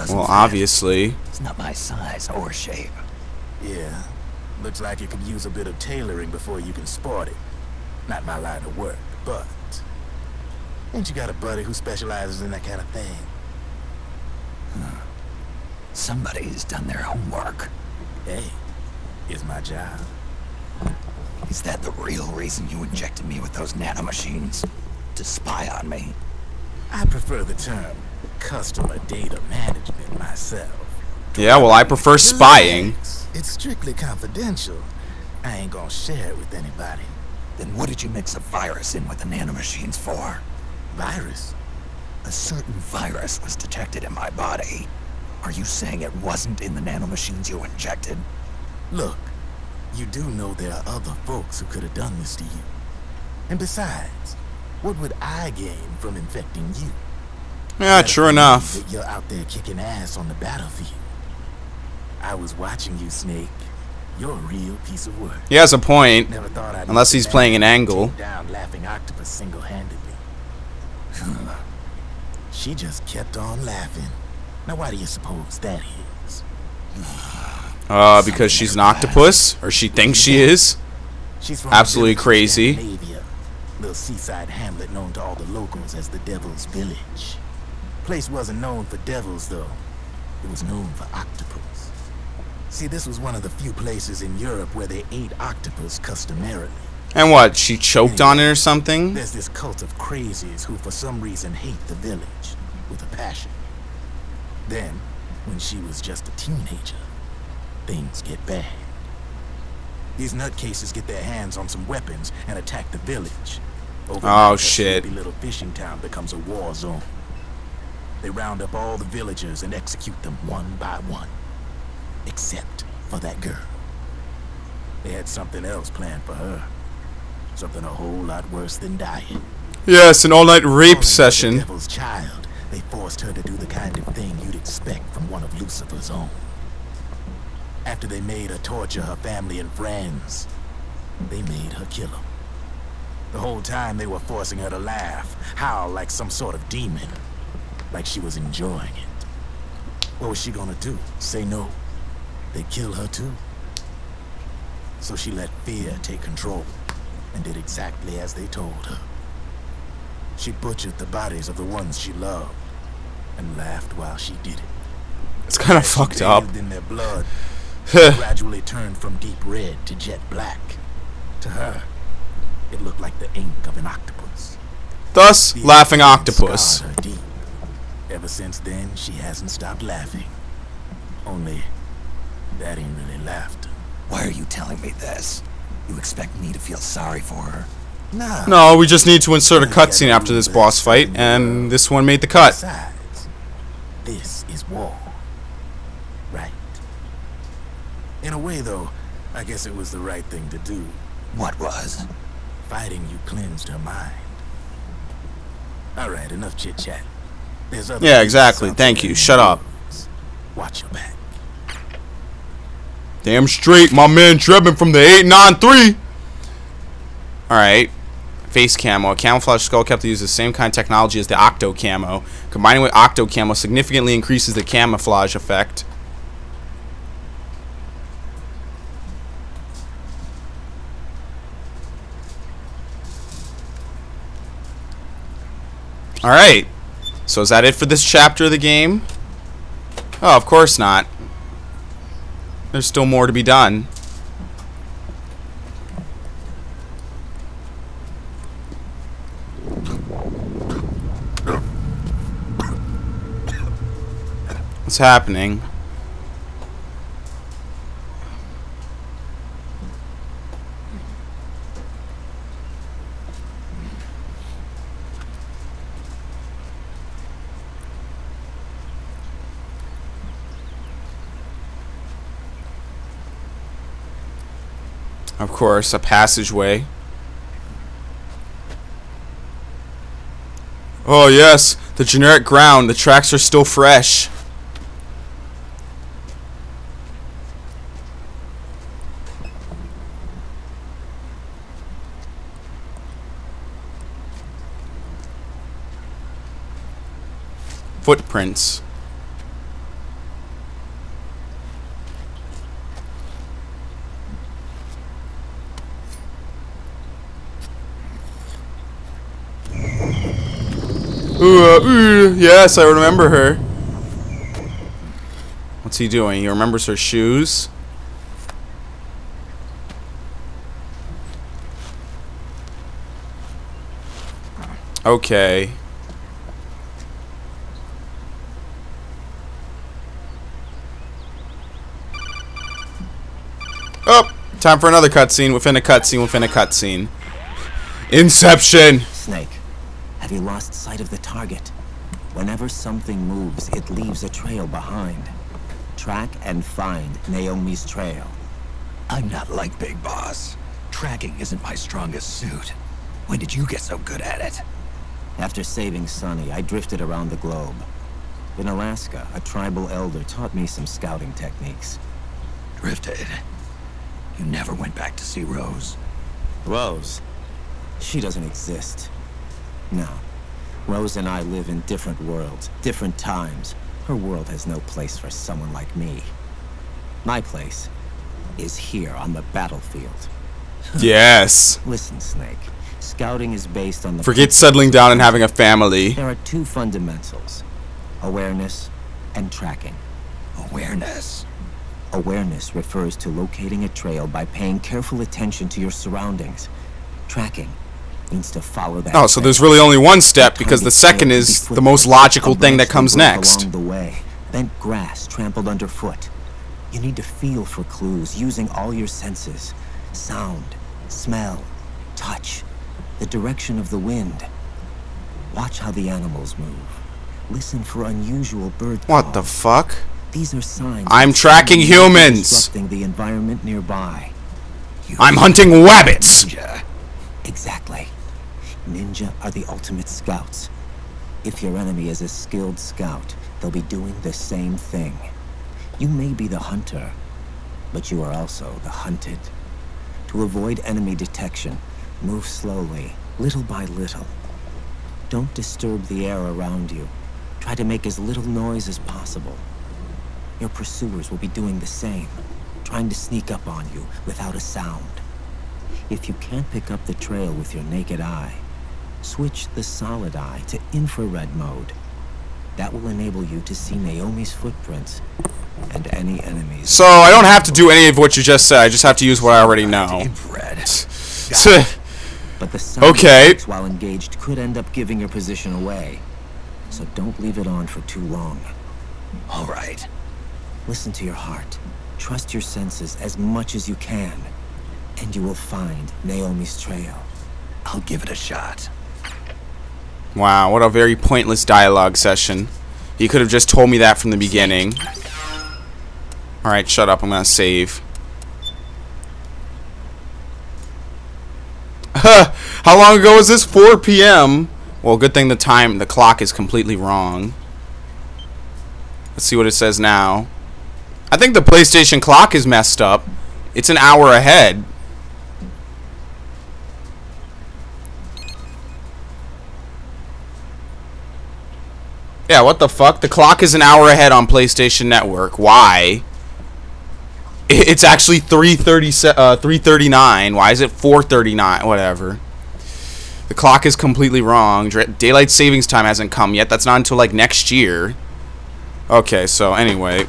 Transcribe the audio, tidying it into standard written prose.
wasn't Well, fast. obviously. It's not my size or shape. Yeah, looks like you could use a bit of tailoring before you can sport it. Not my line of work, but... Ain't you got a buddy who specializes in that kind of thing? Somebody's done their homework. Hey, it's my job. Is that the real reason you injected me with those nanomachines? To spy on me? I prefer the term customer data management myself. Yeah, well, I prefer spying. Relax. It's strictly confidential. I ain't gonna share it with anybody. Then what did you mix a virus in with the nanomachines for? Virus? A certain virus was detected in my body. Are you saying it wasn't in the nanomachines you injected? Look, you do know there are other folks who could have done this to you. And besides, what would I gain from infecting you? Yeah, true enough. That you're out there kicking ass on the battlefield. I was watching you, Snake. You're a real piece of work. He has a point. Never thought I'd Unless he's playing an angle. take down Laughing Octopus single-handedly. She just kept on laughing. Now why do you suppose that is? Because she's an octopus? Or she thinks she is? She's from Absolutely a village in crazy. Scandinavia, little seaside hamlet known to all the locals as the Devil's Village. Place wasn't known for devils, though. It was known for octopus. See, this was one of the few places in Europe where they ate octopus customarily. And what, she choked on it or something? There's this cult of crazies who for some reason hate the village with a passion. Then, when she was just a teenager, things get bad. These nutcases get their hands on some weapons and attack the village. Overnight, that shit. sleepy little fishing town becomes a war zone. They round up all the villagers and execute them one by one. Except for that girl. They had something else planned for her. Something a whole lot worse than dying. Yes, an all-night rape Calling her session. the Devil's Child, they forced her to do the kind of thing you'd expect from one of Lucifer's own. After they made her torture her family and friends, they made her kill them. The whole time they were forcing her to laugh, howl like some sort of demon, like she was enjoying it. What was she gonna do? Say no? They'd kill her too. So she let fear take control and did exactly as they told her. She butchered the bodies of the ones she loved and laughed while she did it. It's kind of As she fucked up. bathed in their blood, it gradually turned from deep red to jet black. To her, it looked like the ink of an octopus. Thus, The laughing accident octopus. scarred her deep. Ever since then, she hasn't stopped laughing. Only, that ain't really laughter. Why are you telling me this? You expect me to feel sorry for her? Nah. No, we just need to insert a cutscene after this boss fight, and this one made the cut. Besides, this is war. Right. In a way, though, I guess it was the right thing to do. What was? Fighting you cleansed her mind. Alright, enough chit-chat. There's other Yeah, things exactly. something Thank you. in Shut the up. woods. Watch your back. Damn straight, my man Drebin from the 893. Alright. Face camo. A camouflage skull kept to use the same kind of technology as the octo camo. Combining with octo camo significantly increases the camouflage effect. Alright. So is that it for this chapter of the game? Oh, of course not. There's still more to be done. What's happening? Of course, a passageway. Oh yes, the generic ground. The tracks are still fresh. Footprints. Yes, I remember her. What's he doing? He remembers her shoes. Okay. Oh, time for another cutscene within a cutscene within a cutscene. Inception. Snake, have you lost sight of the target? Whenever something moves, it leaves a trail behind. Track and find Naomi's trail. I'm not like Big Boss. Tracking isn't my strongest suit. When did you get so good at it? After saving Sonny, I drifted around the globe. In Alaska, a tribal elder taught me some scouting techniques. Drifted? You never went back to see Rose? Rose? She doesn't exist. No. Rose and I live in different worlds, different times. Her world has no place for someone like me. My place is here on the battlefield. Yes. Listen, Snake. Scouting is based on the... Forget settling down and having a family. There are two fundamentals. Awareness and tracking. Awareness? Awareness refers to locating a trail by paying careful attention to your surroundings. Tracking means to follow that. Oh, so there's really only one step, because the second is the most logical thing that comes next. Along the way, bent grass trampled underfoot. You need to feel for clues using all your senses. Sound, smell, touch, the direction of the wind. Watch how the animals move. Listen for unusual bird calls. What the fuck? These are signs. I'm tracking humans. Disrupting the environment nearby. I'm hunting rabbits. Ninja. Exactly. Ninja are the ultimate scouts. If your enemy is a skilled scout, they'll be doing the same thing. You may be the hunter, but you are also the hunted. To avoid enemy detection, move slowly, little by little. Don't disturb the air around you. Try to make as little noise as possible. Your pursuers will be doing the same, trying to sneak up on you without a sound. If you can't pick up the trail with your naked eye, switch the solid eye to infrared mode. That will enable you to see Naomi's footprints and any enemies. So I don't have to do any of what you just said. I just have to use what I already know. Infrared. But the sound effects while engaged could end up giving your position away. So don't leave it on for too long. All right. Listen to your heart. Trust your senses as much as you can. And you will find Naomi's trail. I'll give it a shot. Wow, what a very pointless dialogue session. You could have just told me that from the beginning. Alright, shut up. I'm gonna save. How long ago was this? 4 p.m. Well, good thing the clock is completely wrong. Let's see what it says now. I think the PlayStation clock is messed up. It's an hour ahead. Yeah, what the fuck? The clock is an hour ahead on PlayStation Network. Why? It's actually 3:39. Why is it 4:39? Whatever. The clock is completely wrong. Daylight savings time hasn't come yet. That's not until like next year. Okay, so anyway.